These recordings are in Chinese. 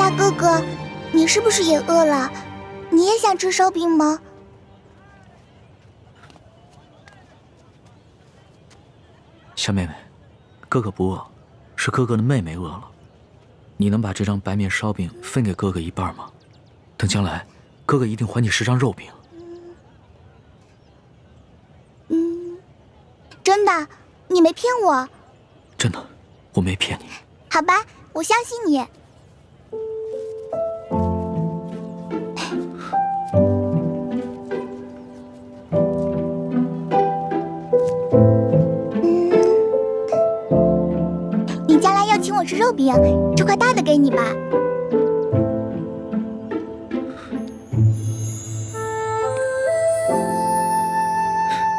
大哥哥，你是不是也饿了？你也想吃烧饼吗？小妹妹，哥哥不饿，是哥哥的妹妹饿了。你能把这张白面烧饼分给哥哥一半吗？等将来，哥哥一定还你10张肉饼。真的，你没骗我。真的，我没骗你。好吧，我相信你。你将来要请我吃肉饼，这块大的给你吧。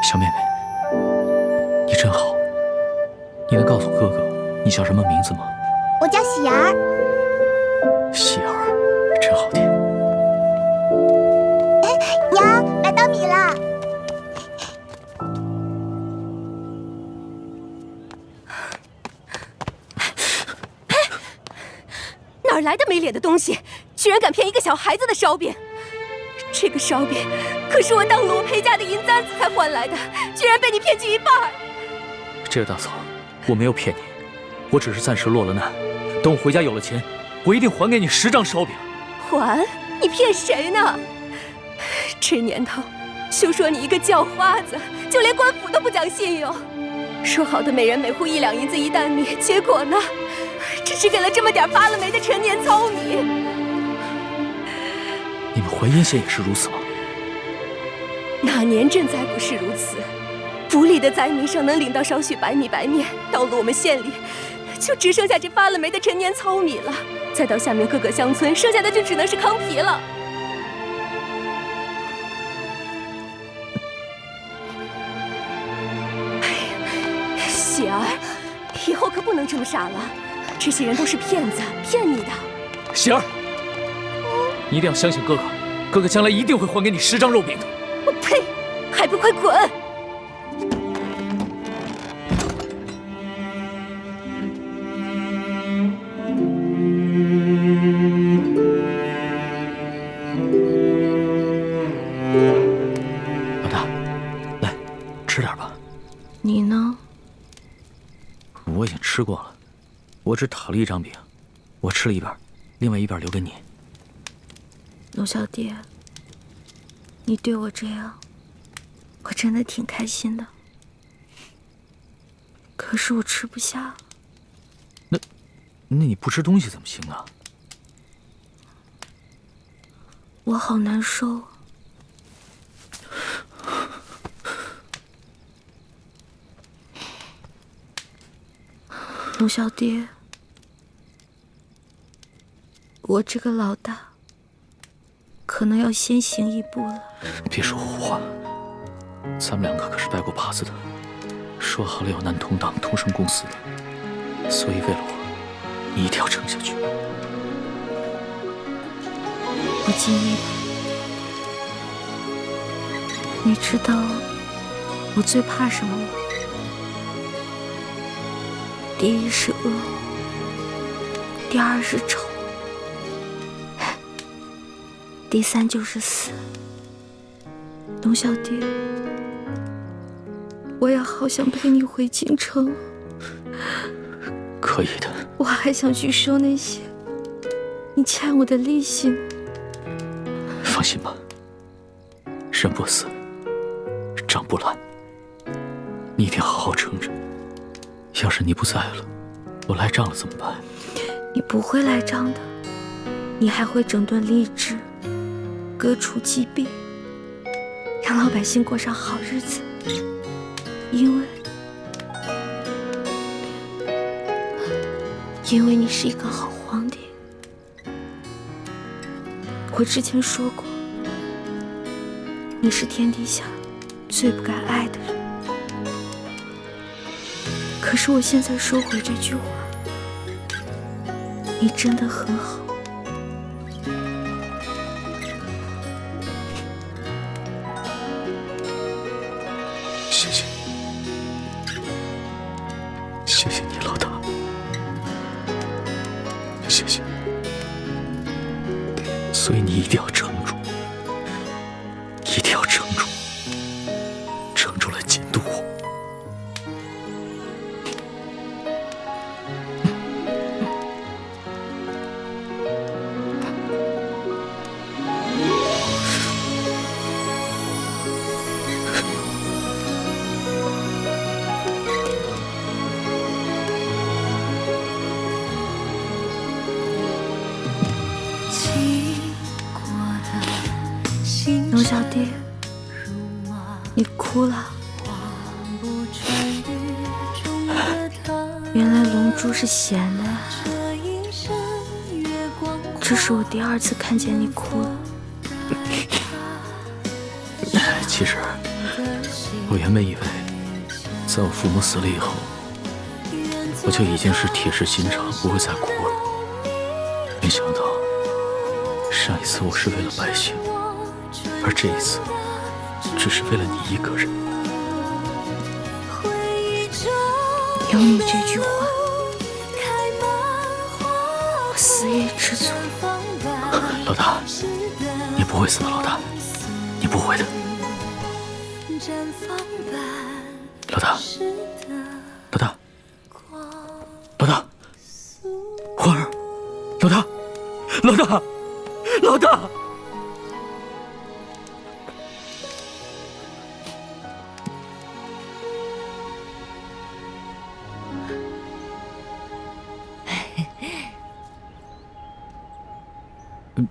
小妹妹，你真好。你能告诉哥哥你叫什么名字吗？我叫喜儿。喜儿，真好听。娘，来当米了。哪儿来的没脸的东西，居然敢骗一个小孩子的烧饼！这个烧饼可是我当罗培家的银簪子才换来的，居然被你骗去一半。这个大嫂，我没有骗你，我只是暂时落了难。等我回家有了钱，我一定还给你10张烧饼。还？你骗谁呢？这年头，休说你一个叫花子，就连官府都不讲信用。说好的每人每户1两银子1担米，结果呢？只是给了这么点发了霉的陈年糙米。你们淮阴县也是如此吗？哪年赈灾不是如此？不利的灾民尚能领到少许白米白面，到了我们县里，就只剩下这发了霉的陈年糙米了。再到下面各个乡村，剩下的就只能是糠皮了。喜儿，以后可不能这么傻了。这些人都是骗子，骗你的。喜儿，你一定要相信哥哥，哥哥将来一定会还给你10张肉饼的。我呸！还不快滚！老大，来，吃点吧。你呢？我已经吃过了，我只讨了1张饼，我吃了一半，另外一半留给你。龙小弟，你对我这样，我真的挺开心的。可是我吃不下。那你不吃东西怎么行啊？我好难受。龙小弟，我这个老大可能要先行一步了。别说胡话，咱们2个可是拜过把子的，说好了要男同党同生共死的，所以为了我，你一定要撑下去。我尽力了。你知道我最怕什么吗？第一是恶，第二是丑，第3就是死。龙小弟，我也好想陪你回京城。可以的。我还想去收那些你欠我的利息。放心吧，人不死，账不烂，你一定好好撑着。要是你不在了，我来账了怎么办？你不会来账的，你还会整顿吏治，革除疾病，让老百姓过上好日子。因为你是一个好皇帝。我之前说过，你是天底下最不该爱的人。可是我现在收回这句话，你真的很好。谢谢，谢谢你，老大，谢谢。所以你一定要撑住，一定要撑住，撑住来监督我。龙小弟，你哭了。原来龙珠是咸的呀。这是我第2次看见你哭了。其实，我原本以为，在我父母死了以后，我就已经是铁石心肠，不会再哭了。没想到，上一次我是为了百姓。而这一次，只是为了你一个人。有你这句话，我死也知足。老大，你不会死的，老大，你不会的。老大，老大，老大，花儿，老大，老大，老大。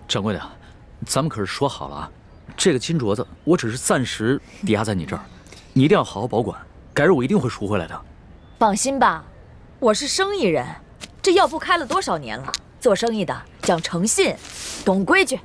掌柜的，咱们可是说好了啊，这个金镯子我只是暂时抵押在你这儿，你一定要好好保管，改日我一定会赎回来的。放心吧，我是生意人，这药铺开了多少年了，做生意的讲诚信，懂规矩。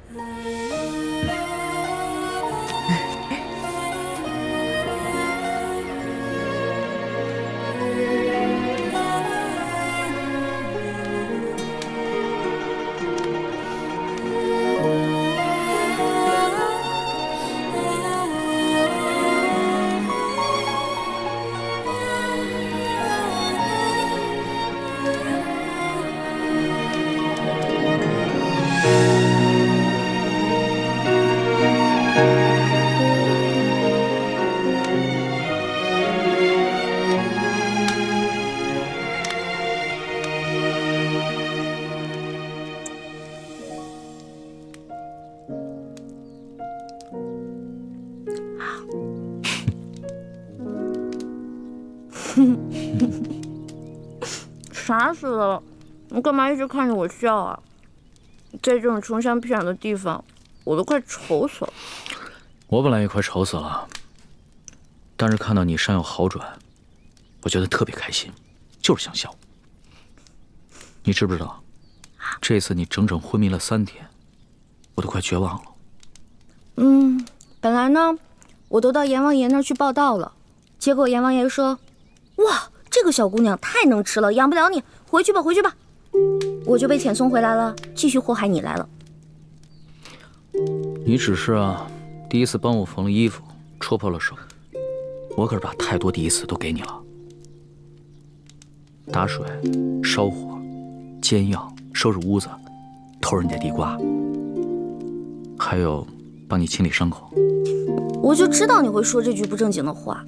傻死了，你干嘛一直看着我笑啊？在这种穷乡僻壤的地方，我都快愁死了。我本来也快愁死了，但是看到你伤有好转，我觉得特别开心，就是想笑。你知不知道，这次你整整昏迷了3天，我都快绝望了。本来呢，我都到阎王爷那儿去报道了，结果阎王爷说：“哇，这个小姑娘太能吃了，养不了你，回去吧，回去吧。”我就被遣送回来了，继续祸害你来了。你只是第一次帮我缝了衣服，戳破了手，我可是把太多第一次都给你了。打水、烧火、煎药、收拾屋子、偷人家地瓜，还有帮你清理伤口。我就知道你会说这句不正经的话。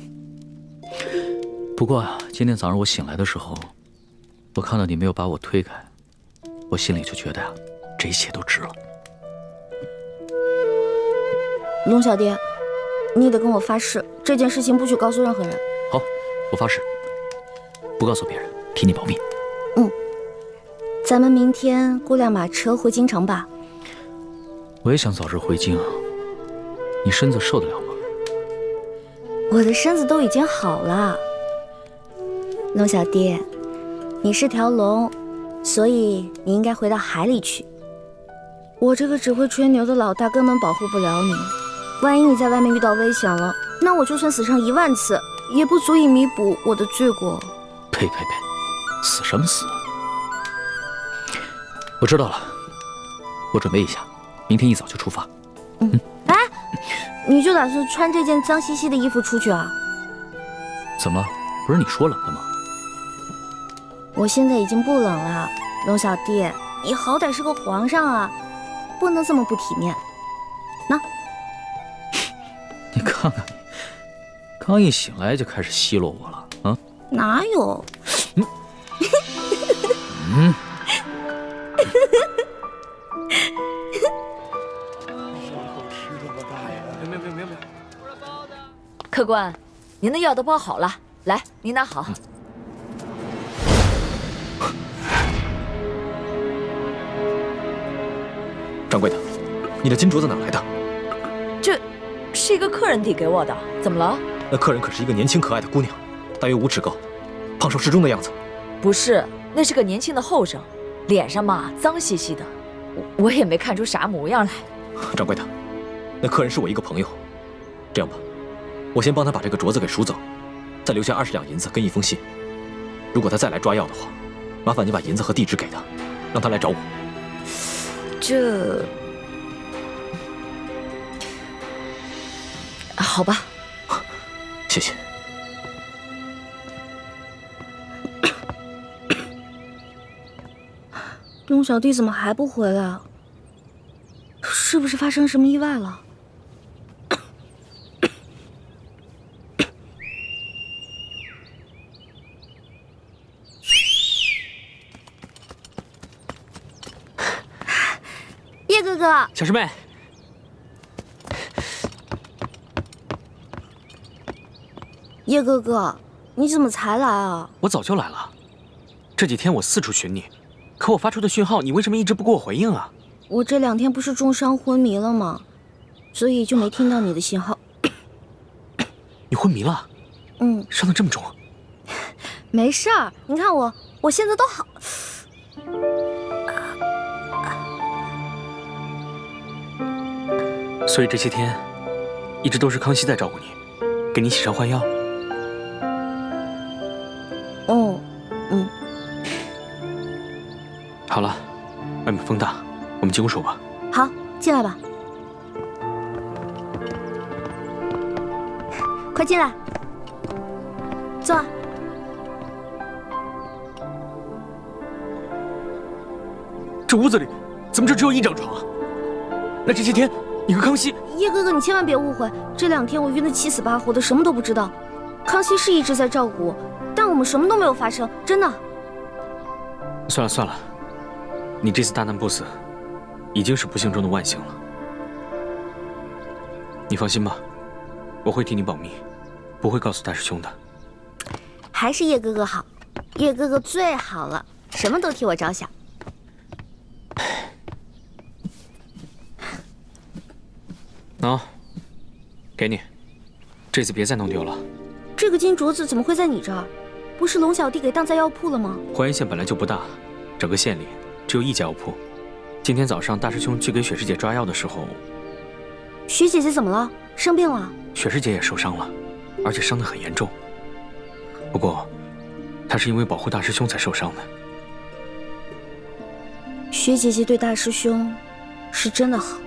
不过今天早上我醒来的时候，我看到你没有把我推开，我心里就觉得这一切都值了。龙小爹，你得跟我发誓，这件事情不许告诉任何人。好，我发誓，不告诉别人，替你保密。咱们明天雇辆马车回京城吧。我也想早日回京，你身子受得了吗？我的身子都已经好了。龙小爹，你是条龙，所以你应该回到海里去。我这个只会吹牛的老大根本保护不了你，万一你在外面遇到危险了，那我就算死上10000次，也不足以弥补我的罪过。呸！死什么死？我知道了，我准备一下，明天一早就出发。哎，你就打算穿这件脏兮兮的衣服出去啊？怎么了？不是你说冷的吗？我现在已经不冷了，龙小弟，你好歹是个皇上啊！不能这么不体面。那，你看看你，刚一醒来就开始奚落我了啊？哪有？客官，您的药都包好了，来，您拿好。掌柜的，你的金镯子哪来的？这是一个客人递给我的，怎么了？那客人可是一个年轻可爱的姑娘，大约5尺高，胖瘦适中的样子。不是，那是个年轻的后生，脸上嘛脏兮兮的，我也没看出啥模样来。掌柜的，那客人是我一个朋友，这样吧，我先帮他把这个镯子给赎走，再留下20两银子跟一封信。如果他再来抓药的话，麻烦你把银子和地址给他，让他来找我。这，好吧，谢谢。龙小弟怎么还不回来啊？是不是发生什么意外了？叶哥哥，小师妹，叶哥哥，你怎么才来啊？我早就来了，这几天我四处寻你，可我发出的讯号，你为什么一直不给我回应啊？我这2天不是重伤昏迷了吗？所以就没听到你的信号。你昏迷了？伤得这么重？没事儿，你看我现在都好。所以这些天，一直都是康熙在照顾你，给你洗伤换药。好了，外面风大，我们进屋说吧。好，进来吧。快进来，坐。这屋子里怎么就只有1张床啊？那这些天你和康熙……叶哥哥，你千万别误会，这2天我晕得7死8活的，什么都不知道。康熙是一直在照顾我，但我们什么都没有发生，真的。算了算了，你这次大难不死，已经是不幸中的万幸了。你放心吧，我会替你保密，不会告诉大师兄的。还是叶哥哥好，叶哥哥最好了，什么都替我着想。喏，给你，这次别再弄丢了。这个金镯子怎么会在你这儿？不是龙小弟给当在药铺了吗？淮安县本来就不大，整个县里只有1家药铺。今天早上大师兄去给雪师姐抓药的时候，雪姐姐怎么了？生病了？雪师姐也受伤了，而且伤得很严重。不过，她是因为保护大师兄才受伤的。雪姐姐对大师兄是真的好。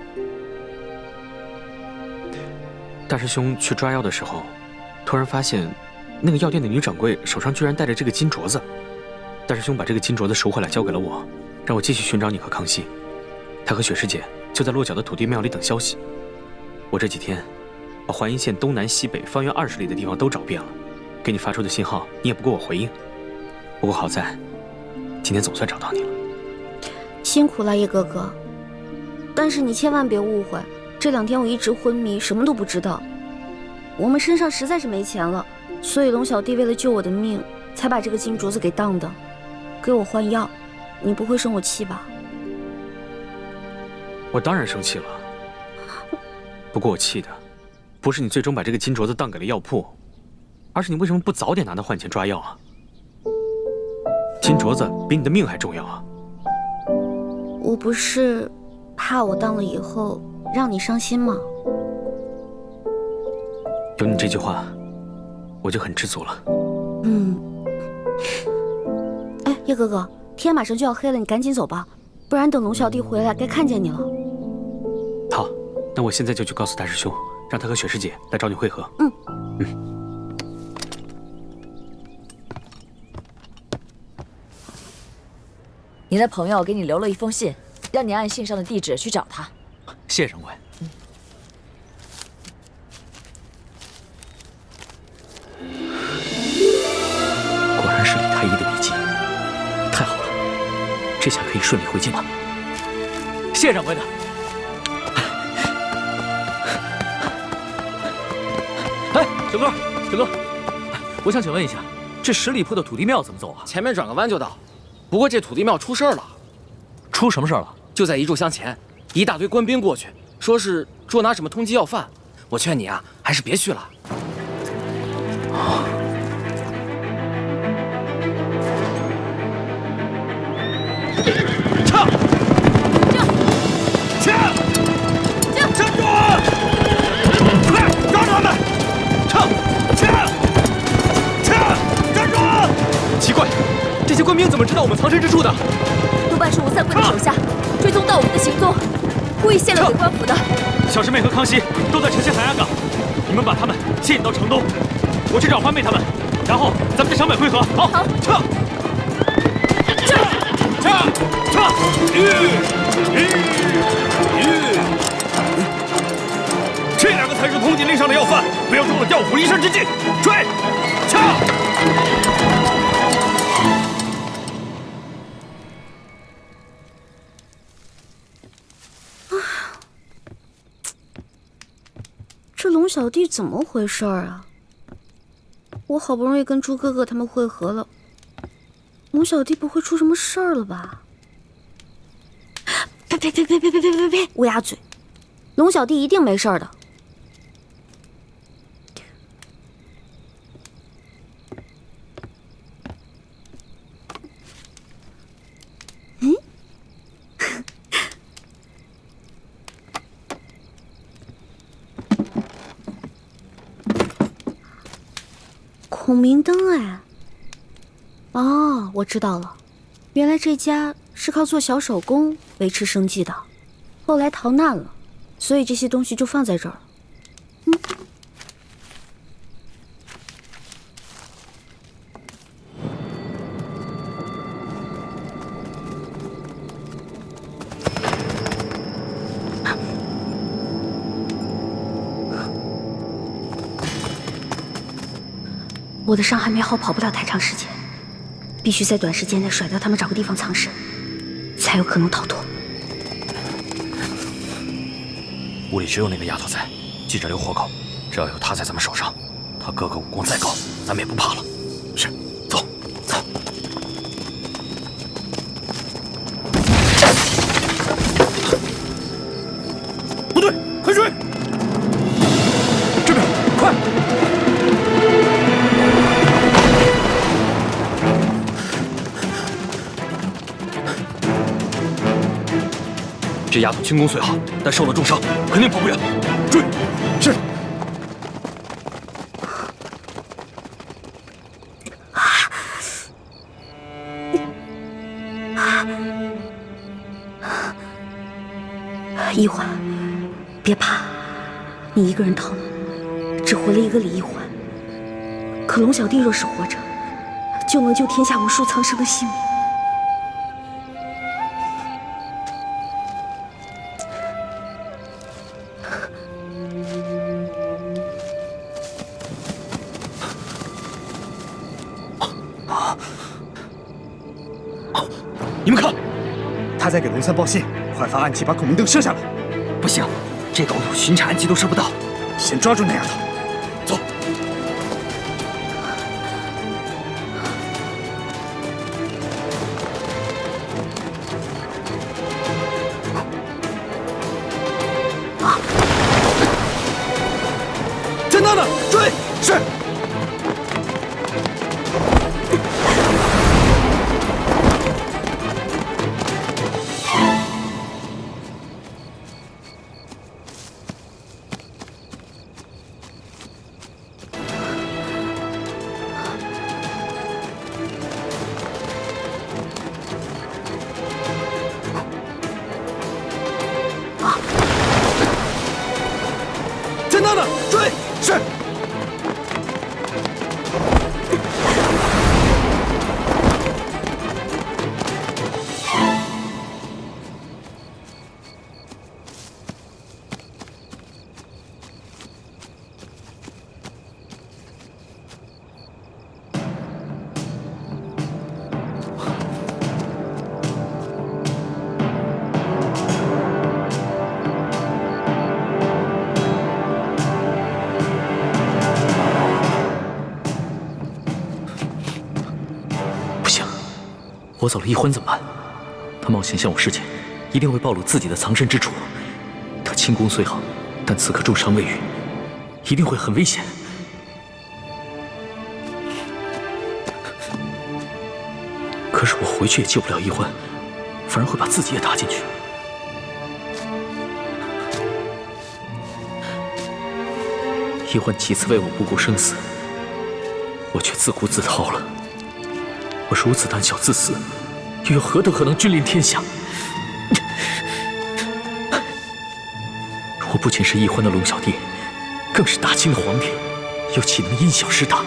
大师兄去抓药的时候，突然发现那个药店的女掌柜手上居然戴着这个金镯子。大师兄把这个金镯子赎回来交给了我，让我继续寻找你和康熙。他和雪师姐就在落脚的土地庙里等消息。我这几天把淮阴县东南西北方圆20里的地方都找遍了，给你发出的信号你也不给我回应。不过好在今天总算找到你了。辛苦了叶哥哥，但是你千万别误会，这2天我一直昏迷，什么都不知道。我们身上实在是没钱了，所以龙小弟为了救我的命，才把这个金镯子给当的，给我换药。你不会生我气吧？我当然生气了，不过我气的不是你最终把这个金镯子当给了药铺，而是你为什么不早点拿它换钱抓药啊？金镯子比你的命还重要啊！我不是怕我当了以后让你伤心吗？有你这句话，我就很知足了。哎，叶哥哥，天马上就要黑了，你赶紧走吧，不然等龙小弟回来该看见你了。好，那我现在就去告诉大师兄，让他和雪师姐来找你会合。你的朋友给你留了一封信，让你按信上的地址去找他。谢掌柜。果然是李太医的笔迹，太好了，这下可以顺利回京了。谢掌柜的。哎，小哥，小哥，我想请问一下，这10里铺的土地庙怎么走啊？前面转个弯就到。不过这土地庙出事儿了。出什么事儿了？就在1炷香前，一大堆官兵过去，说是捉拿什么通缉要犯。我劝你啊，还是别去了。撤！站住！快抓住他们！站住！奇怪，这些官兵怎么知道我们藏身之处的？多半是吴三桂的手下追踪到我们的行踪，故意泄露给官府的。小师妹和康熙都在城西海岸岗，你们把他们牵引到城东，我去找欢妹他们，然后咱们在城北会合。好，撤！这2个才是通缉令上的要犯，不要中了调虎离山之计。追！这龙小弟怎么回事啊？我好不容易跟猪哥哥他们会合了，龙小弟不会出什么事儿了吧？呸！乌鸦嘴！龙小弟一定没事儿的。孔明灯哎！哦，我知道了，原来这家是靠做小手工维持生计的，后来逃难了，所以这些东西就放在这儿了。我的伤还没好，跑不了太长时间，必须在短时间内甩掉他们，找个地方藏身，才有可能逃脱。屋里只有那个丫头在，记着留活口，只要有她在咱们手上，她哥哥武功再高，咱们也不怕了。是，走。不对，快追！这边，快！这丫头轻功虽好，但受了重伤，肯定跑不远。追！是。一环，别怕，你一个人逃难，只活了一个李一环。可龙小弟若是活着，就能救天下无数苍生的性命。你们看，他在给龙三报信，快发暗器把孔明灯射下来。不行，这高度巡查暗器都射不到。先抓住那丫头，走。在那呢，追！是。我走了，易欢怎么办？他冒险向我示剑，一定会暴露自己的藏身之处。他轻功虽好，但此刻重伤未愈，一定会很危险。可是我回去也救不了易欢，反而会把自己也搭进去。易欢几次为我不顾生死，我却自顾自逃了。我如此胆小自私，又有何德何能君临天下？我不仅是易欢的龙小弟，更是大清的皇帝，又岂能因小失大？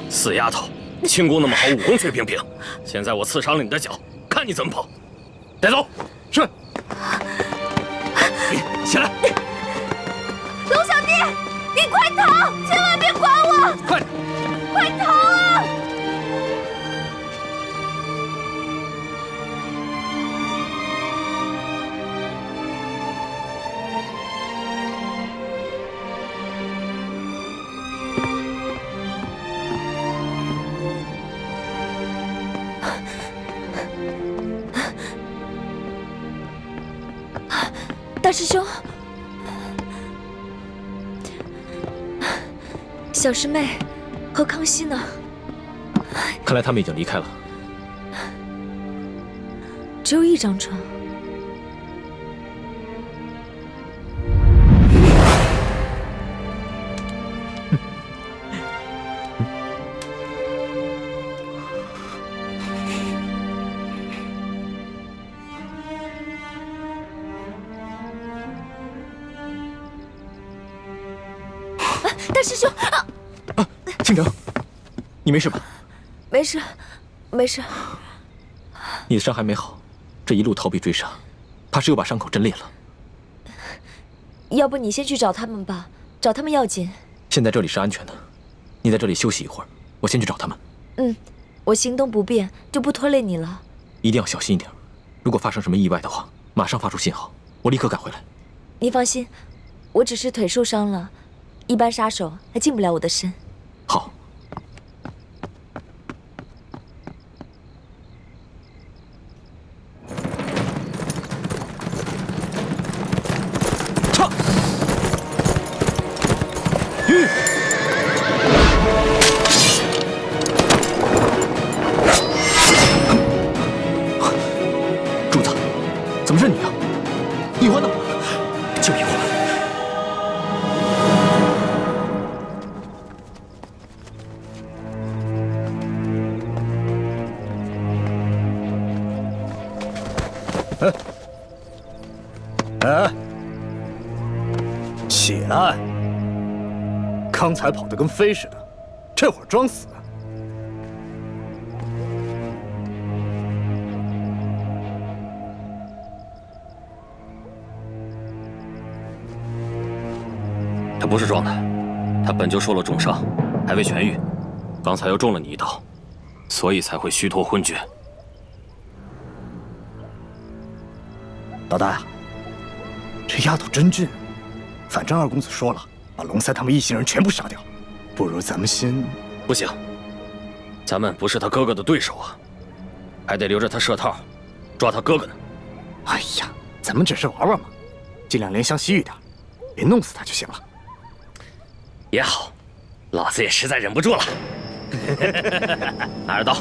死丫头，轻功那么好，武功却平平。现在我刺伤了你的脚，看你怎么跑！带走。是。起来。龙小弟，你快逃！千万别管我！快点！快逃啊！大师兄，小师妹和康熙呢？看来他们已经离开了。只有一张床。大师兄啊！倾城，你没事吧？没事，没事。你的伤还没好，这一路逃避追杀，怕是又把伤口震裂了。要不你先去找他们吧，找他们要紧。现在这里是安全的，你在这里休息一会儿，我先去找他们。嗯，我行动不便，就不拖累你了。一定要小心一点，如果发生什么意外的话，马上发出信号，我立刻赶回来。你放心，我只是腿受伤了。一般杀手还近不了我的身。好。撤！主子，怎么是你啊？易欢呢？救易欢！起来！刚才跑得跟飞似的，这会儿装死。他不是装的，他本就受了重伤，还未痊愈，刚才又中了你一刀，所以才会虚脱昏厥。老大，这丫头真俊。反正二公子说了，把龙塞他们一行人全部杀掉。不如咱们先……不行，咱们不是他哥哥的对手啊，还得留着他设套，抓他哥哥呢。哎呀，咱们只是玩玩嘛，尽量怜香惜玉点，别弄死他就行了。也好，老子也实在忍不住了。拿着刀。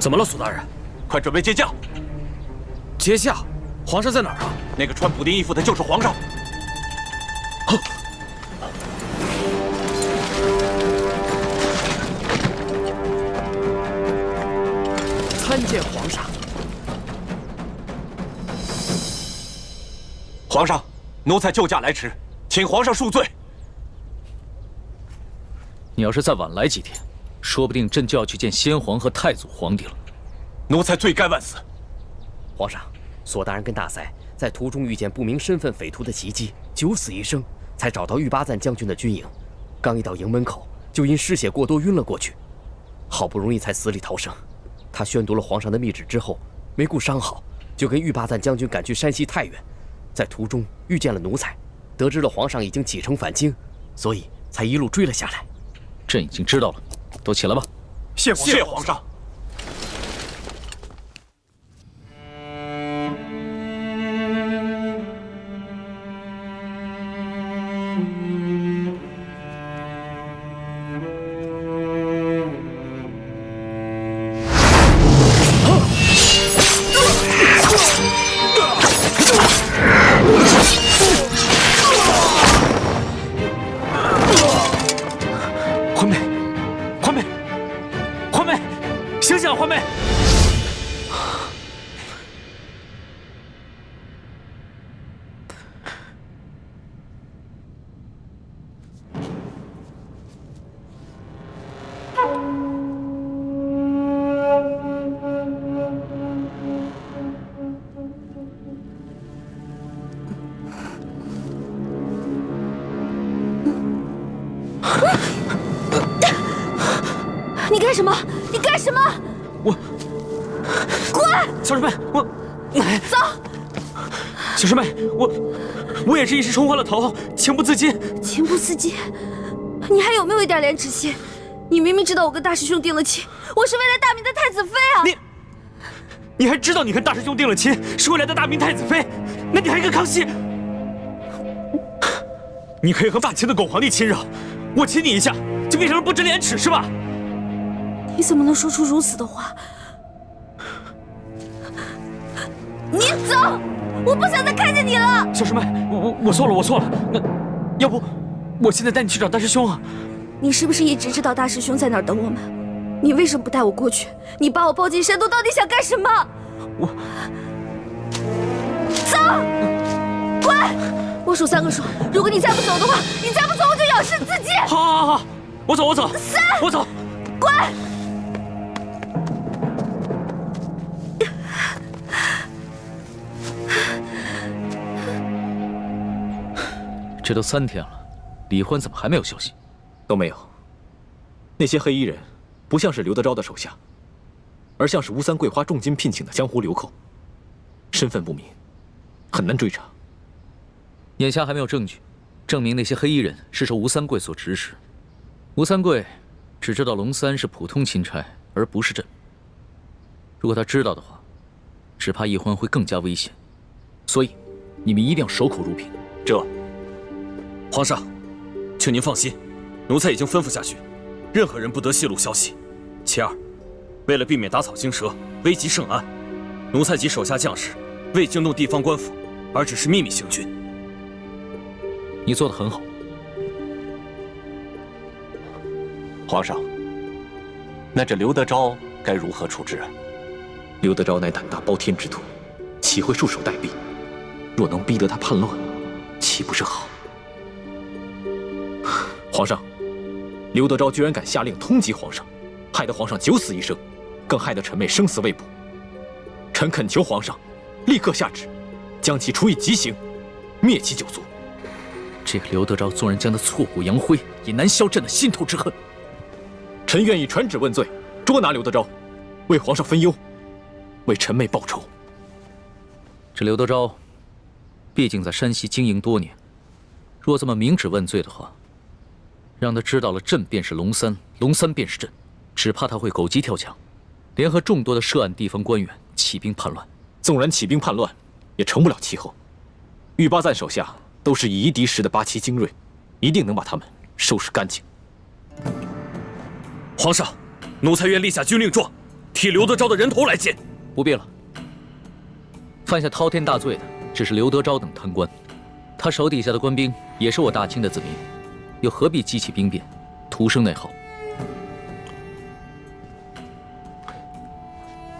怎么了，苏大人？快准备接驾！接驾？皇上在哪儿啊？那个穿补丁衣服的就是皇上。参见皇上。皇上，奴才救驾来迟，请皇上恕罪。你要是再晚来几天，说不定朕就要去见先皇和太祖皇帝了。奴才罪该万死。皇上，索大人跟大塞在途中遇见不明身份匪徒的袭击，九死一生，才找到玉巴赞将军的军营。刚一到营门口，就因失血过多晕了过去，好不容易才死里逃生。他宣读了皇上的密旨之后，没顾伤好，就跟玉巴赞将军赶去山西太原。在途中遇见了奴才，得知了皇上已经启程返京，所以才一路追了下来。朕已经知道了，都起来吧。谢皇上。醒醒，欢妹！你干什么？你干什么？滚！小师妹，走。小师妹，我也是一时冲昏了头，情不自禁。情不自禁？你还有没有一点廉耻心？你明明知道我跟大师兄定了亲，我是为了大明的太子妃啊！你还知道你跟大师兄定了亲，是为了大明太子妃？那你还跟康熙？你可以和霸秦的狗皇帝亲热，我亲你一下，就变成了不知廉耻是吧？你怎么能说出如此的话？你走！我不想再看见你了。小师妹，我错了。那要不，我现在带你去找大师兄啊？你是不是一直知道大师兄在哪儿等我们？你为什么不带我过去？你把我抱进山洞，到底想干什么？走！滚！我数3个数，如果你再不走的话，你再不走，我就咬死自己。好，我走。3，我走。滚！这都3天了，李欢怎么还没有消息？都没有。那些黑衣人不像是刘德昭的手下，而像是吴三桂花重金聘请的江湖流寇，身份不明，很难追查。眼下还没有证据证明那些黑衣人是受吴三桂所指使。吴三桂只知道龙三是普通钦差，而不是朕。如果他知道的话，只怕易欢会更加危险。所以，你们一定要守口如瓶。皇上，请您放心，奴才已经吩咐下去，任何人不得泄露消息。其二，为了避免打草惊蛇、危及圣安，奴才及手下将士未惊动地方官府，而只是秘密行军。你做得很好。皇上，那这刘德昭该如何处置啊？刘德昭乃胆大包天之徒，岂会束手待毙？若能逼得他叛乱，岂不是好？皇上，刘德昭居然敢下令通缉皇上，害得皇上9死1生，更害得臣妹生死未卜。臣恳求皇上立刻下旨，将其处以极刑，灭其9族。这个刘德昭纵然将他挫骨扬灰，也难消朕的心头之恨。臣愿意传旨问罪，捉拿刘德昭，为皇上分忧，为臣妹报仇。这刘德昭毕竟在山西经营多年，若这么明旨问罪的话，让他知道了朕便是龙三，龙三便是朕，只怕他会狗急跳墙，联合众多的涉案地方官员起兵叛乱。纵然起兵叛乱，也成不了气候。玉巴赞手下都是以夷敌实的8旗精锐，一定能把他们收拾干净。皇上，奴才愿立下军令状，替刘德昭的人头来见。不必了。犯下滔天大罪的只是刘德昭等贪官，他手底下的官兵也是我大清的子民，又何必激起兵变，徒生内耗？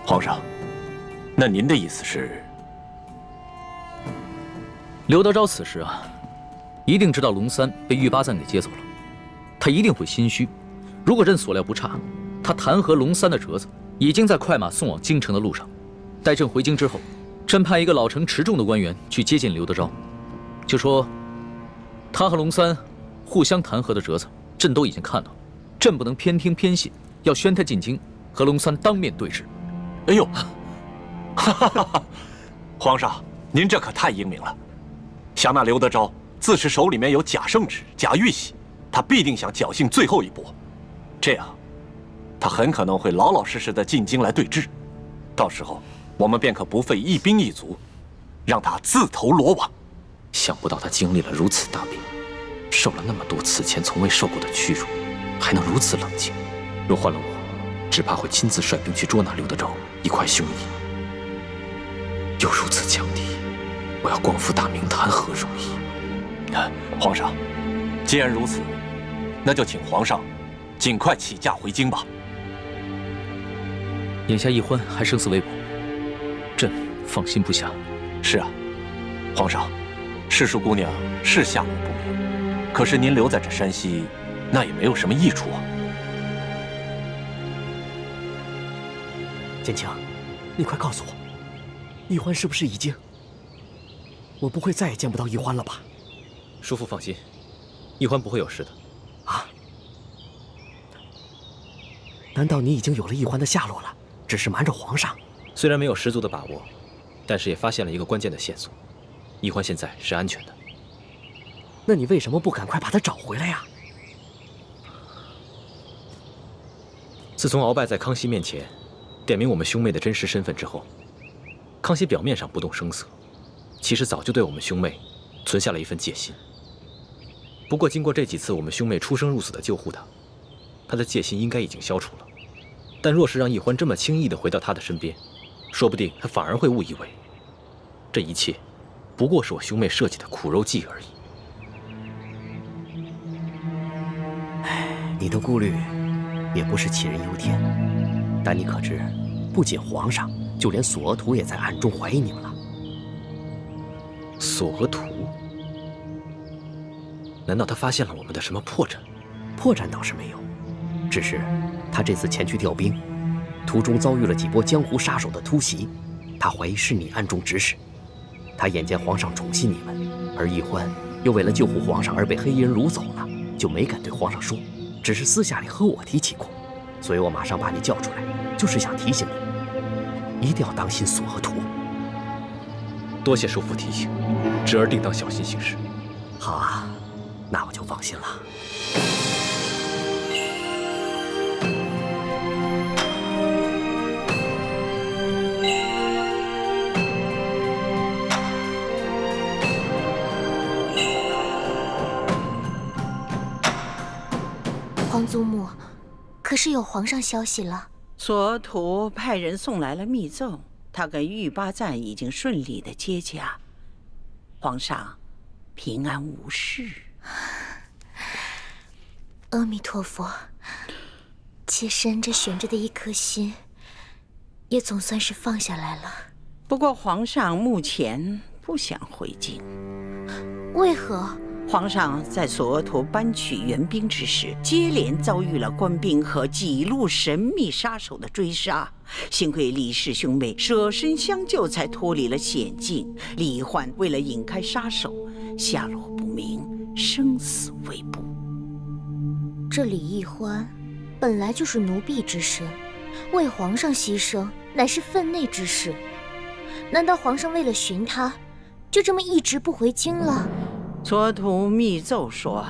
皇上，那您的意思是？刘德昭此时一定知道龙三被玉八赞给接走了，他一定会心虚。如果朕所料不差，他弹劾龙三的折子已经在快马送往京城的路上。待朕回京之后，朕派一个老成持重的官员去接近刘德昭，就说他和龙三互相弹劾的折子，朕都已经看到了，朕不能偏听偏信，要宣他进京，和龙三当面对质。哎呦，皇上，您这可太英明了。想那刘德昭自持手里面有假圣旨、假玉玺，他必定想侥幸最后一搏，这样，他很可能会老老实实的进京来对质，到时候我们便可不费一兵一卒，让他自投罗网。想不到他经历了如此大病，受了那么多此前从未受过的屈辱，还能如此冷静。若换了我，只怕会亲自率兵去捉拿刘德昭，一块胸臆。又如此强敌，我要光复大明谈何容易？皇上，既然如此，那就请皇上尽快起驾回京吧。眼下奕欢还生死未卜，朕放心不下。是啊，皇上，世淑姑娘是下落不明，可是您留在这山西，那也没有什么益处啊。建清，你快告诉我，奕欢是不是已经……我不会再也见不到奕欢了吧？叔父放心，奕欢不会有事的。啊？难道你已经有了奕欢的下落了，只是瞒着皇上？虽然没有十足的把握，但是也发现了一个关键的线索，奕欢现在是安全的。那你为什么不赶快把他找回来呀？自从鳌拜在康熙面前点明我们兄妹的真实身份之后，康熙表面上不动声色，其实早就对我们兄妹存下了一份戒心。不过经过这几次我们兄妹出生入死的救护他的戒心应该已经消除了。但若是让奕欢这么轻易地回到他的身边，说不定他反而会误以为这一切不过是我兄妹设计的苦肉计而已。你的顾虑也不是杞人忧天，但你可知，不仅皇上，就连索额图也在暗中怀疑你们了。索额图？难道他发现了我们的什么破绽？破绽倒是没有，只是他这次前去调兵，途中遭遇了几波江湖杀手的突袭，他怀疑是你暗中指使。他眼见皇上宠信你们，而奕欢又为了救护皇上而被黑衣人掳走了，就没敢对皇上说，只是私下里和我提起过。所以我马上把你叫出来，就是想提醒你，一定要当心索额图。多谢叔父提醒，侄儿定当小心行事。好啊，那我就放心了。皇祖母，可是有皇上消息了。索额图派人送来了密奏，他跟玉八赞已经顺利的接驾，皇上平安无事。阿弥陀佛，妾身这悬着的一颗心，也总算是放下来了。不过皇上目前不想回京，为何？皇上在索额图搬取援兵之时，接连遭遇了官兵和几路神秘杀手的追杀，幸亏李氏兄妹舍身相救，才脱离了险境。李焕为了引开杀手，下落不明，生死未卜。这李奕欢本来就是奴婢之身，为皇上牺牲乃是分内之事。难道皇上为了寻他，就这么一直不回京了？索额图密奏说，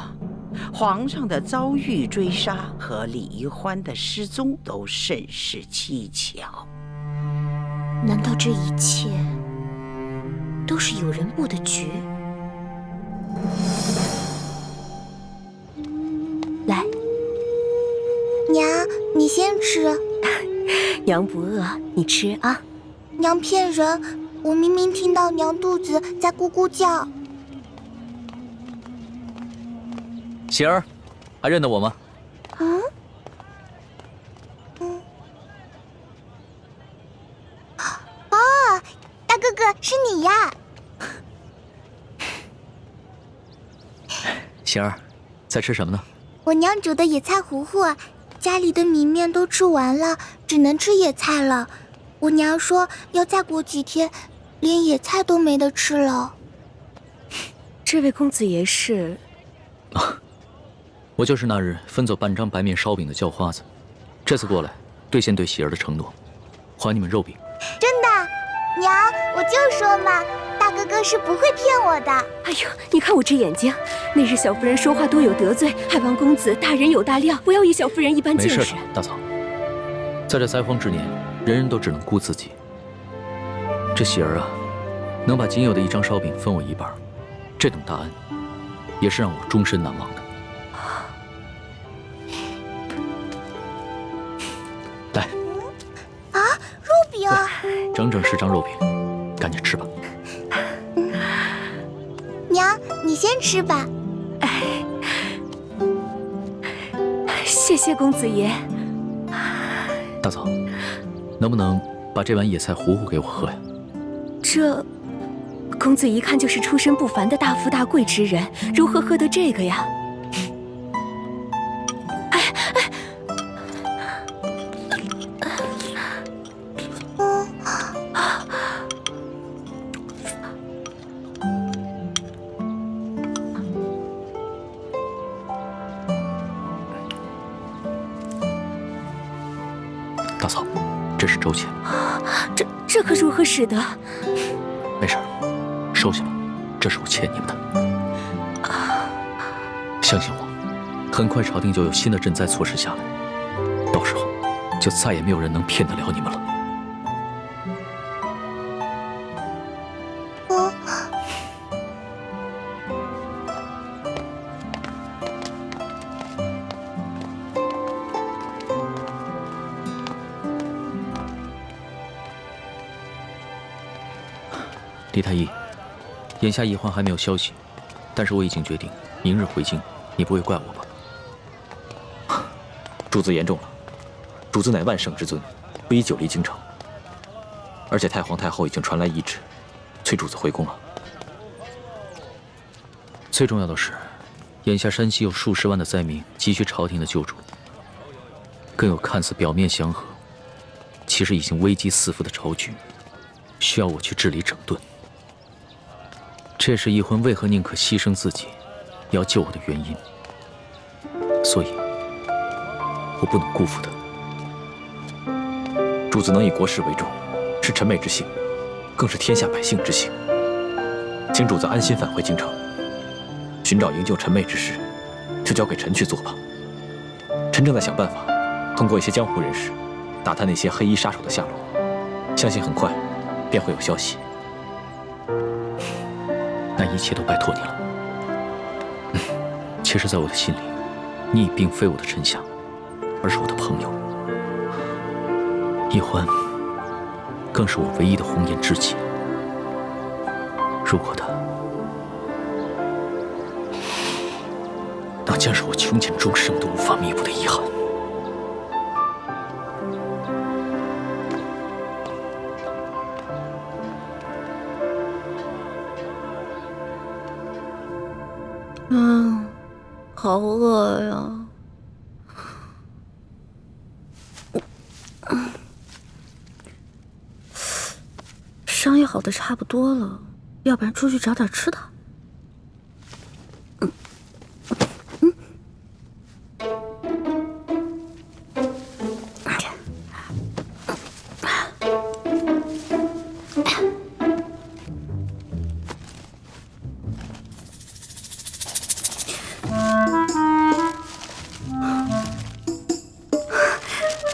皇上的遭遇追杀和李奕欢的失踪都甚是蹊跷。难道这一切都是有人布的局？来，娘，你先吃。娘不饿，你吃啊。娘骗人，我明明听到娘肚子在咕咕叫。喜儿，还认得我吗？嗯。哦，大哥哥是你呀！喜儿，在吃什么呢？我娘煮的野菜糊糊，家里的米面都吃完了，只能吃野菜了。我娘说要再过几天，连野菜都没得吃了。这位公子爷是？我就是那日分走半张白面烧饼的叫花子，这次过来兑现对喜儿的承诺，还你们肉饼。真的，娘，我就说嘛，大哥哥是不会骗我的。哎呦，你看我这眼睛，那日小夫人说话多有得罪，还望公子大人有大量，不要以小夫人一般见识。没事的，大嫂，在这灾荒之年，人人都只能顾自己。这喜儿啊，能把仅有的一张烧饼分我一半，这等大恩，也是让我终身难忘的。来，啊，肉饼，整整10张肉饼，赶紧吃吧。娘，你先吃吧。谢谢公子爷。大嫂，能不能把这碗野菜糊糊给我喝呀？这，公子一看就是出身不凡的大富大贵之人，如何喝得这个呀？大嫂，这是粥钱。这可如何使得？没事，收下吧，这是我欠你们的。相信我，很快朝廷就有新的赈灾措施下来，到时候就再也没有人能骗得了你们了。李太医，眼下医患还没有消息，但是我已经决定明日回京，你不会怪我吧？主子言重了，主子乃万圣之尊，不宜久离京城。而且太皇太后已经传来懿旨，催主子回宫了。最重要的是，眼下山西有数十万的灾民急需朝廷的救助，更有看似表面祥和，其实已经危机四伏的朝局，需要我去治理整顿。这也是奕婚为何宁可牺牲自己，也要救我的原因。所以，我不能辜负他。主子能以国事为重，是臣妹之幸，更是天下百姓之幸。请主子安心返回京城，寻找营救臣妹之事，就交给臣去做吧。臣正在想办法，通过一些江湖人士，打探那些黑衣杀手的下落，相信很快便会有消息。那一切都拜托你了。其实，在我的心里，你已并非我的臣下，而是我的朋友。奕欢更是我唯一的红颜知己。如果他那将是我穷尽终生都无法弥补的遗憾。好饿呀！伤也好的差不多了，要不然出去找点吃的。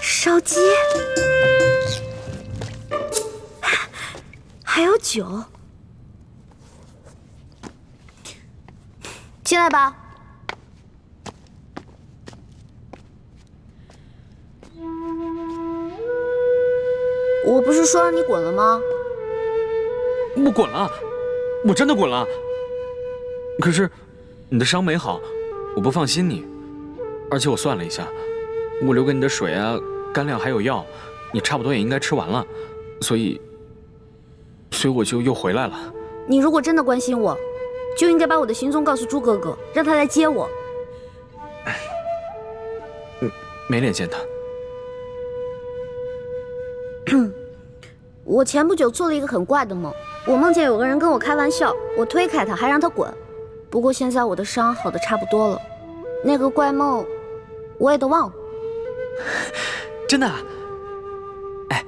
烧鸡，还有酒，进来吧。我不是说让你滚了吗？我滚了，我真的滚了。可是你的伤没好，我不放心你。而且我算了一下，我留给你的水啊、干粮还有药，你差不多也应该吃完了，所以我就又回来了。你如果真的关心我，就应该把我的行踪告诉朱哥哥，让他来接我。没脸见他。我前不久做了一个很怪的梦，我梦见有个人跟我开玩笑，我推开他，还让他滚。不过现在我的伤好的差不多了，那个怪梦我也都忘了。真的啊？哎，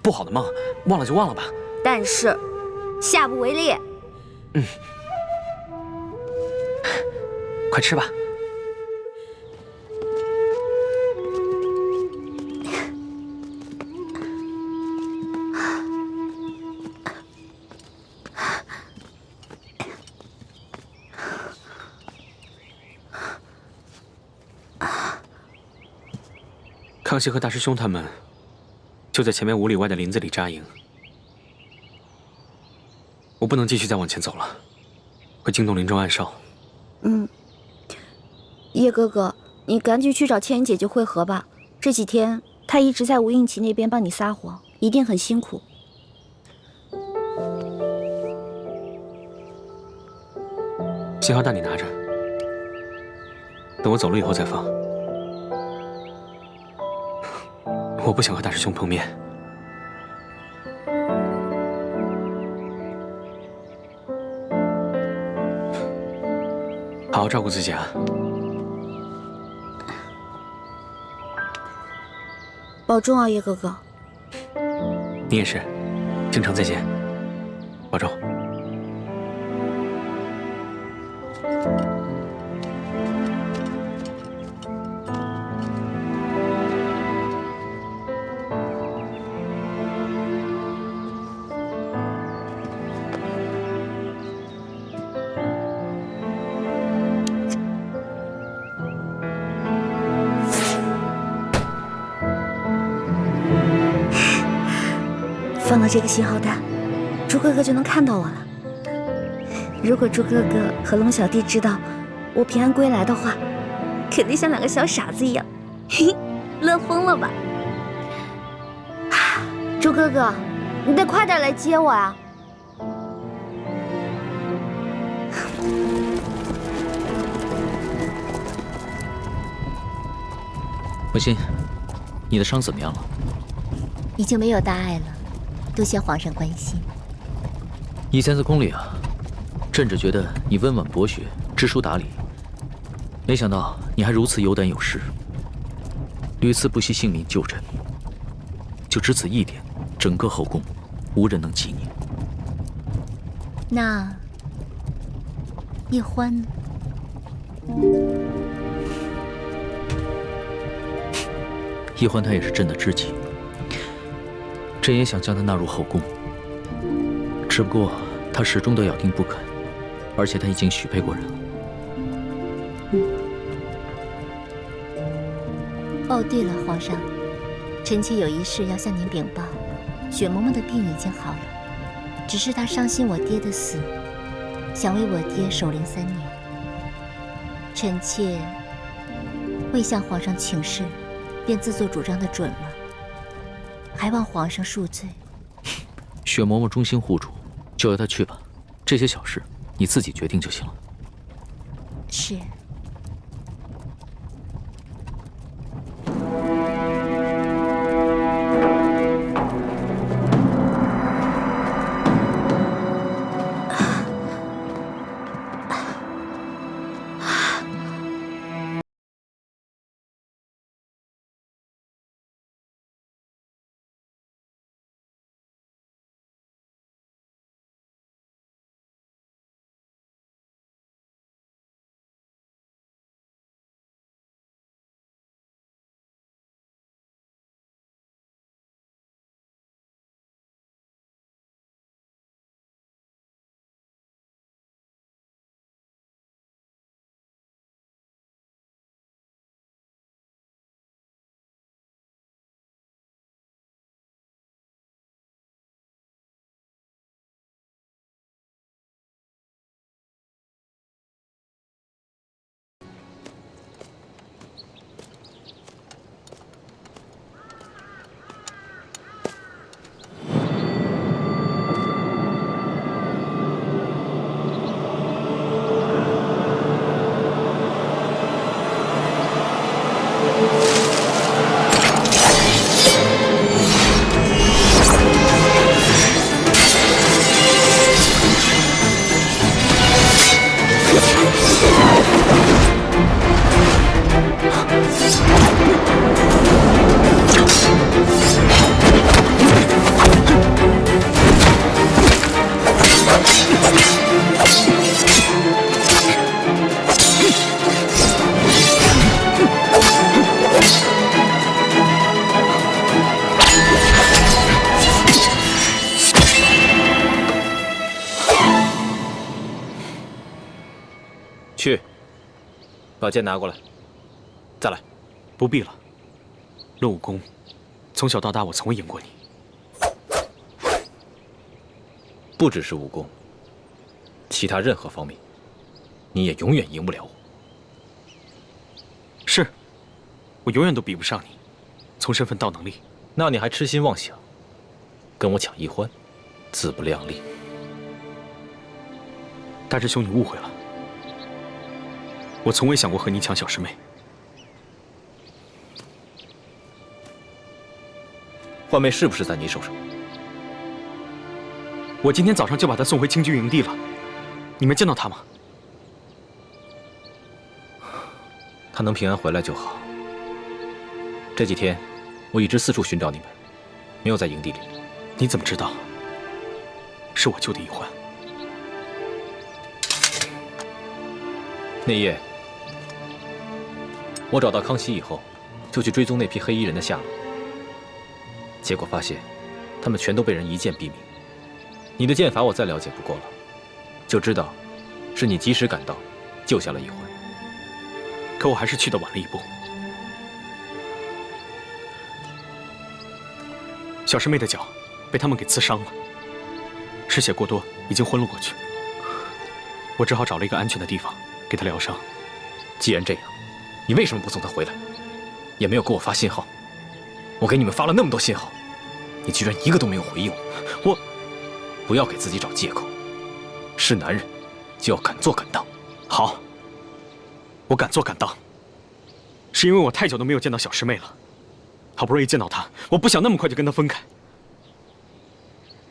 不好的梦，忘了就忘了吧。但是下不为例。快吃吧。康熙和大师兄他们就在前面5里外的林子里扎营，我不能继续再往前走了，会惊动林中暗哨。叶哥哥，你赶紧去找倩影姐姐会合吧。这几天她一直在吴应奇那边帮你撒谎，一定很辛苦。信号弹你拿着，等我走了以后再放。我不想和大师兄碰面。好好照顾自己啊！保重啊，叶哥哥。你也是，京城再见，保重。放了这个信号弹，朱哥哥就能看到我了。如果朱哥哥和龙小弟知道我平安归来的话，肯定像两个小傻子一样，嘿嘿，乐疯了吧？朱哥哥，你得快点来接我啊！文心，你的伤怎么样了？已经没有大碍了，多谢皇上关心。以前在宫里啊，朕只觉得你温婉博学、知书达理，没想到你还如此有胆有识，屡次不惜性命救朕。就只此一点，整个后宫无人能及你。那叶欢呢？叶欢他也是朕的知己，朕也想将他纳入后宫，只不过他始终都咬定不肯，而且他已经许配过人了。哦，对了，皇上，臣妾有一事要向您禀报。雪嬷嬷的病已经好了，只是她伤心我爹的死，想为我爹守灵3年。臣妾未向皇上请示，便自作主张的准了，还望皇上恕罪。雪嬷嬷忠心护主，就由她去吧，这些小事你自己决定就行了。是。去，把剑拿过来。再来。不必了。论武功，从小到大我从未赢过你。不只是武功，其他任何方面，你也永远赢不了我。是，我永远都比不上你，从身份到能力。那你还痴心妄想，跟我抢一欢，自不量力。大师兄，你误会了，我从未想过和你抢小师妹。幻妹是不是在你手上？我今天早上就把她送回清军营地了，你没见到她吗？她能平安回来就好。这几天，我一直四处寻找你们，没有在营地里。你怎么知道？是我救的一欢。那夜，我找到康熙以后，就去追踪那批黑衣人的下落。结果发现，他们全都被人一剑毙命。你的剑法我再了解不过了，就知道是你及时赶到，救下了一欢。可我还是去得晚了一步。小师妹的脚被他们给刺伤了，失血过多，已经昏了过去。我只好找了一个安全的地方给她疗伤。既然这样，你为什么不送她回来？也没有给我发信号。我给你们发了那么多信号，你居然一个都没有回应我。不要给自己找借口。是男人，就要敢做敢当。好，我敢做敢当，是因为我太久都没有见到小师妹了。好不容易见到她，我不想那么快就跟她分开。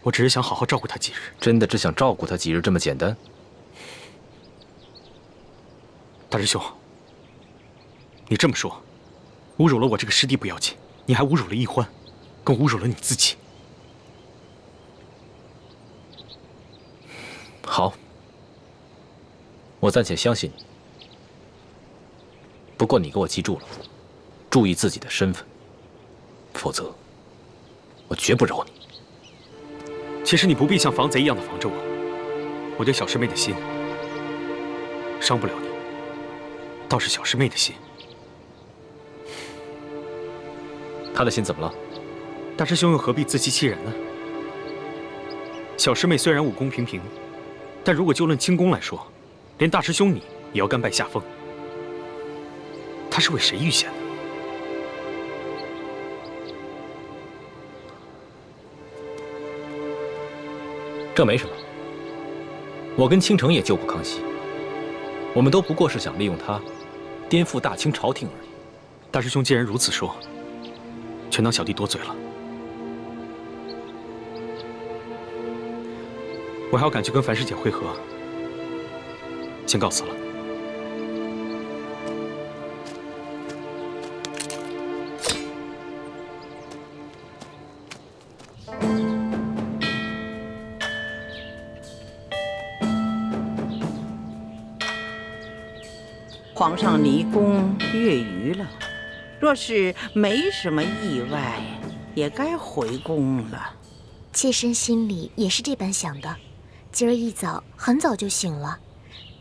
我只是想好好照顾她几日。真的只想照顾她几日这么简单？大师兄，你这么说，侮辱了我这个师弟不要紧，你还侮辱了一欢，更侮辱了你自己。好，我暂且相信你。不过你给我记住了，注意自己的身份，否则我绝不饶你。其实你不必像防贼一样的防着我，我对小师妹的心伤不了你，倒是小师妹的心。她的心怎么了？大师兄又何必自欺欺人呢？小师妹虽然武功平平，但如果就论轻功来说，连大师兄你也要甘拜下风。她是为谁预选的？这没什么，我跟倾城也救过康熙，我们都不过是想利用他，颠覆大清朝廷而已。大师兄既然如此说，全当小弟多嘴了。我还要赶去跟樊师姐会合，先告辞了。皇上离宫月余了，若是没什么意外，也该回宫了。妾身心里也是这般想的，今儿一早很早就醒了，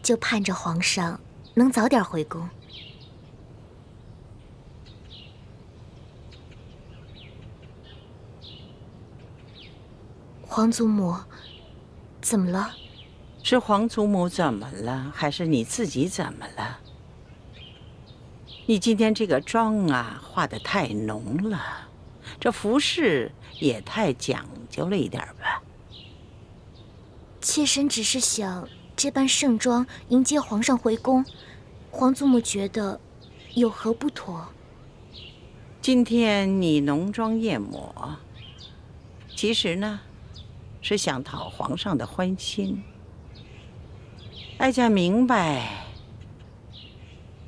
就盼着皇上能早点回宫。皇祖母，怎么了？是皇祖母怎么了，还是你自己怎么了？你今天这个妆啊，化得太浓了，这服饰也太讲究了一点吧？妾身只是想这般盛装迎接皇上回宫，皇祖母觉得有何不妥？今天你浓妆艳抹，其实呢，是想讨皇上的欢心。哀家明白。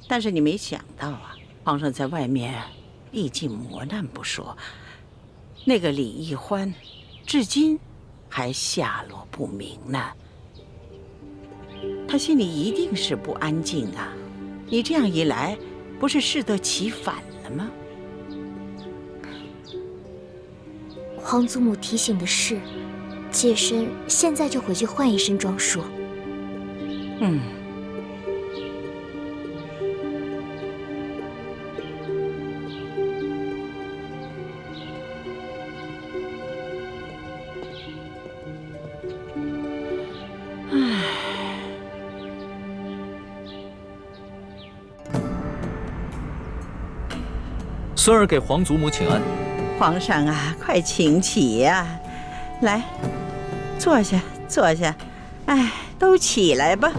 但是你没想到啊，皇上在外面历尽磨难不说，那个李易欢，至今还下落不明呢。他心里一定是不安静啊！你这样一来，不是适得其反了吗？皇祖母提醒的是，妾身现在就回去换一身装束。孙儿给皇祖母请安。皇上啊，快请起呀！来，坐下，坐下。哎，都起来吧。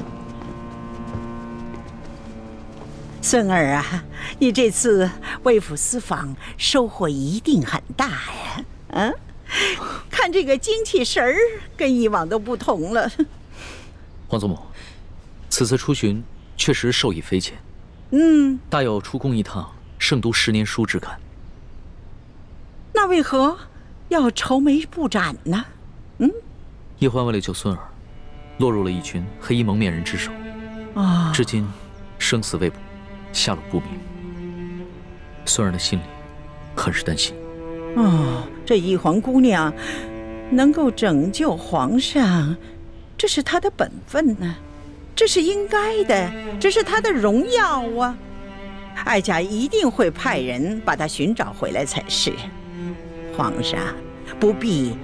孙儿啊，你这次微服私访，收获一定很大呀！嗯，看这个精气神儿，跟以往都不同了。皇祖母，此次出巡确实受益匪浅。大有出宫一趟，胜读10年书之感。那为何要愁眉不展呢？叶欢为了救孙儿，落入了一群黑衣蒙面人之手，至今生死未卜，下落不明。孙儿的心里很是担心。这一皇姑娘能够拯救皇上，这是她的本分呢，这是应该的，这是她的荣耀啊！哀家一定会派人把她寻找回来才是。皇上不必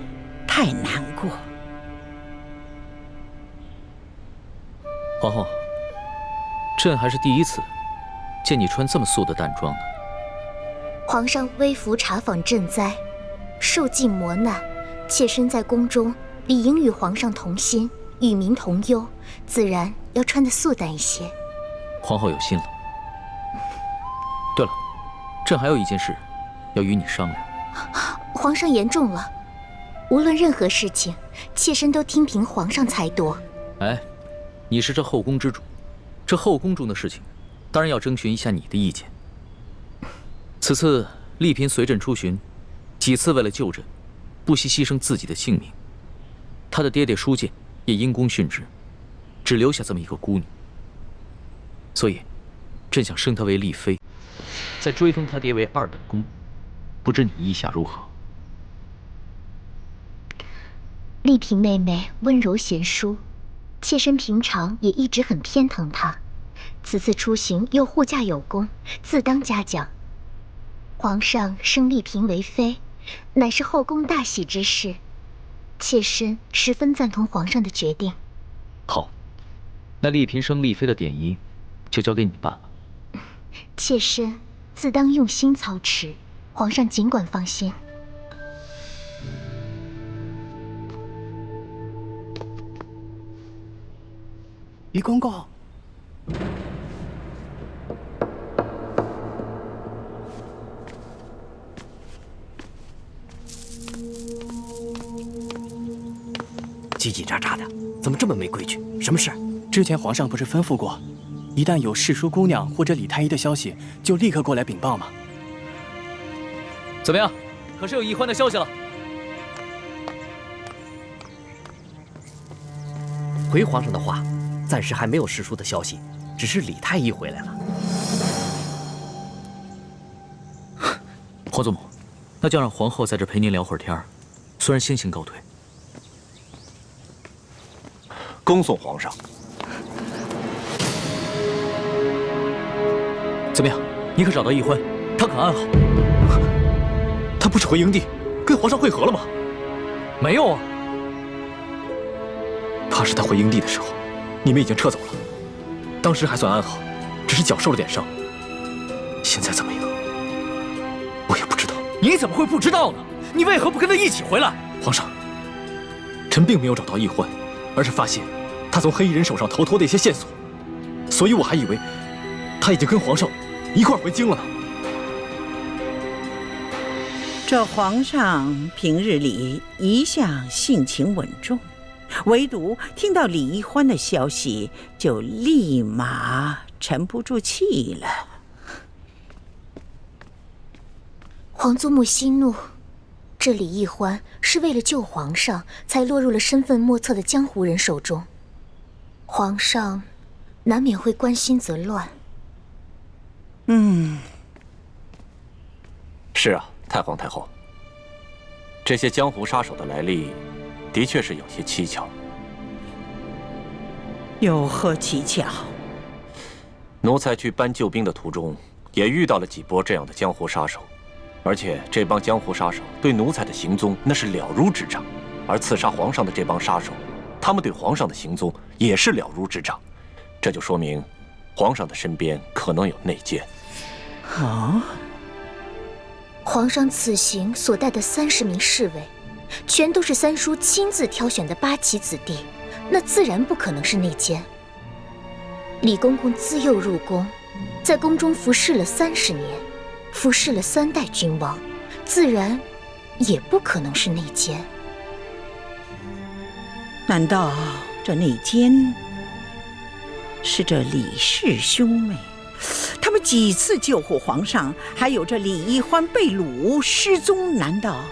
太难过。皇后，朕还是第一次见你穿这么素的淡妆呢。皇上微服查访赈灾，受尽磨难，妾身在宫中理应与皇上同心，与民同忧，自然要穿得素淡一些。皇后有心了。对了，朕还有一件事要与你商量。皇上言重了，无论任何事情，妾身都听凭皇上裁夺。哎，你是这后宫之主，这后宫中的事情，当然要征询一下你的意见。此次丽嫔随朕出巡，几次为了救朕，不惜牺牲自己的性命。她的爹爹舒建也因公殉职，只留下这么一个孤女。所以，朕想升她为丽妃，再追封她爹为2本宫。不知你意下如何？丽嫔妹妹温柔贤淑，妾身平常也一直很偏疼她。此次出行又护驾有功，自当嘉奖。皇上升丽嫔为妃，乃是后宫大喜之事，妾身十分赞同皇上的决定。好，那丽嫔升丽妃的典仪就交给你办了。妾身自当用心操持，皇上尽管放心。于公公，叽叽喳喳的，怎么这么没规矩？什么事？之前皇上不是吩咐过，一旦有世淑姑娘或者李太医的消息，就立刻过来禀报吗？怎么样？可是有易欢的消息了？回皇上的话，暂时还没有世淑的消息，只是李太医回来了。皇祖母，那就让皇后在这陪您聊会儿天儿，虽然先行告退。恭送皇上。怎么样？你可找到易欢？他可安好？他不是回营地跟皇上会合了吗？没有啊。怕是他回营地的时候，你们已经撤走了。当时还算安好，只是脚受了点伤。现在怎么样？我也不知道。你怎么会不知道呢？你为何不跟他一起回来？皇上，臣并没有找到易欢，而是发现他从黑衣人手上逃脱的一些线索，所以我还以为他已经跟皇上一块回京了呢。这皇上平日里一向性情稳重，唯独听到李易欢的消息，就立马沉不住气了。皇祖母息怒，这李易欢是为了救皇上，才落入了身份莫测的江湖人手中。皇上难免会关心则乱。是啊，太皇太后，这些江湖杀手的来历，的确是有些蹊跷。有何蹊跷？奴才去搬救兵的途中，也遇到了几波这样的江湖杀手，而且这帮江湖杀手对奴才的行踪那是了如指掌，而刺杀皇上的这帮杀手，他们对皇上的行踪也是了如指掌，这就说明皇上的身边可能有内奸。啊！皇上此行所带的30名侍卫，全都是三叔亲自挑选的8旗子弟，那自然不可能是内奸。李公公自幼入宫，在宫中服侍了30年，服侍了3代君王，自然也不可能是内奸。难道这内奸是这李氏兄妹？他们几次救护皇上，还有这李易欢被掳失踪，难道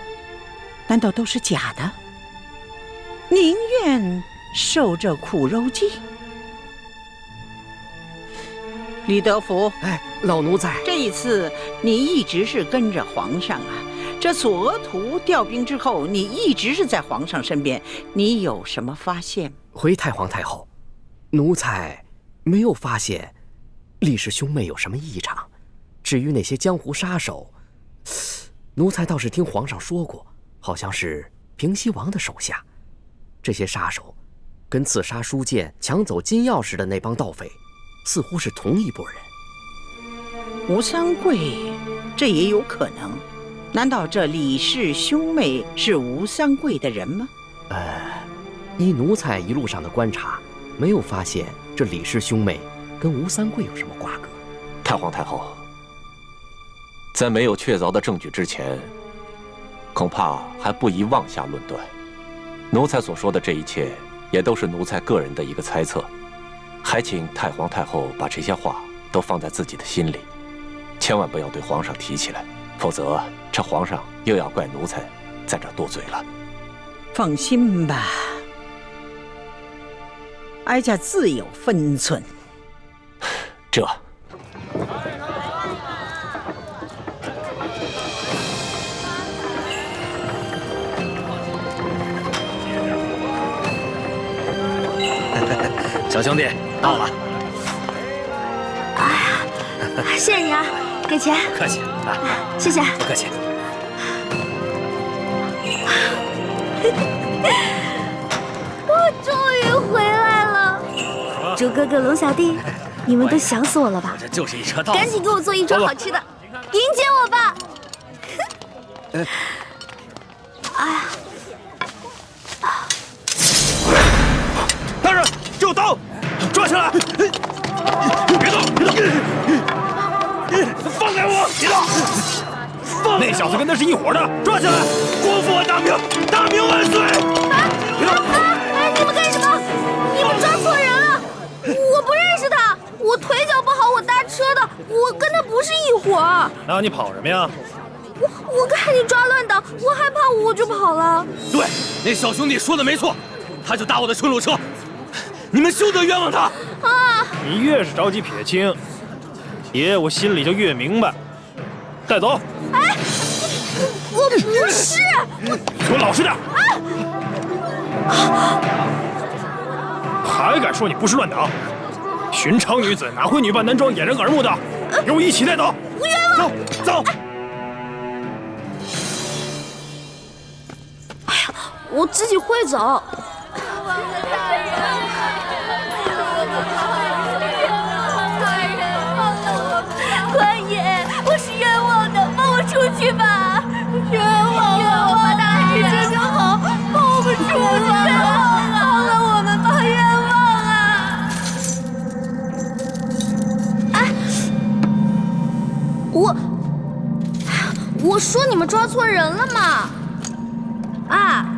都是假的？宁愿受这苦肉计？李德福，哎，老奴在。这一次你一直是跟着皇上啊。这索额图调兵之后，你一直是在皇上身边，你有什么发现？回太皇太后，奴才没有发现李氏兄妹有什么异常。至于那些江湖杀手，奴才倒是听皇上说过，好像是平西王的手下。这些杀手跟刺杀书剑、抢走金钥匙的那帮盗匪，似乎是同一拨人。吴三桂，这也有可能。难道这李氏兄妹是吴三桂的人吗？依奴才一路上的观察，没有发现这李氏兄妹跟吴三桂有什么瓜葛。太皇太后，在没有确凿的证据之前，恐怕还不宜妄下论断。奴才所说的这一切，也都是奴才个人的一个猜测，还请太皇太后把这些话都放在自己的心里，千万不要对皇上提起来，否则这皇上又要怪奴才在这多嘴了。放心吧，哀家自有分寸。这小兄弟到了。哎呀，谢谢你啊，给钱。客气，谢谢。不客气。我终于回来了，猪哥哥、龙小弟，你们都想死我了吧？这就是一车稻草。赶紧给我做一桌好吃的，迎接我吧！哎呀！大人，这有刀，抓起来！别动，别动！放开我！别动！那小子跟他是一伙的，抓起来！国父大明，大明万岁！别动！哎，你们干什么？你们抓错人了！我不认识他，我腿脚不好，我搭车的，我跟他不是一伙儿。那你跑什么呀？我看你抓乱党，我害怕，我就跑了。对，那小兄弟说的没错，他就搭我的顺路车，你们休得冤枉他。啊！你越是着急撇清，爷我心里就越明白。带走！哎，我不是。给我老实点！还敢说你不是乱党？寻常女子哪会女扮男装掩人耳目的？给我一起带走！不冤枉！走！哎呀，我自己会走。官爷，我是冤枉的，放我出去吧！冤枉啊！大人，这就好，放我们出去！放了我们吧，冤枉啊！哎，我说你们抓错人了嘛！啊！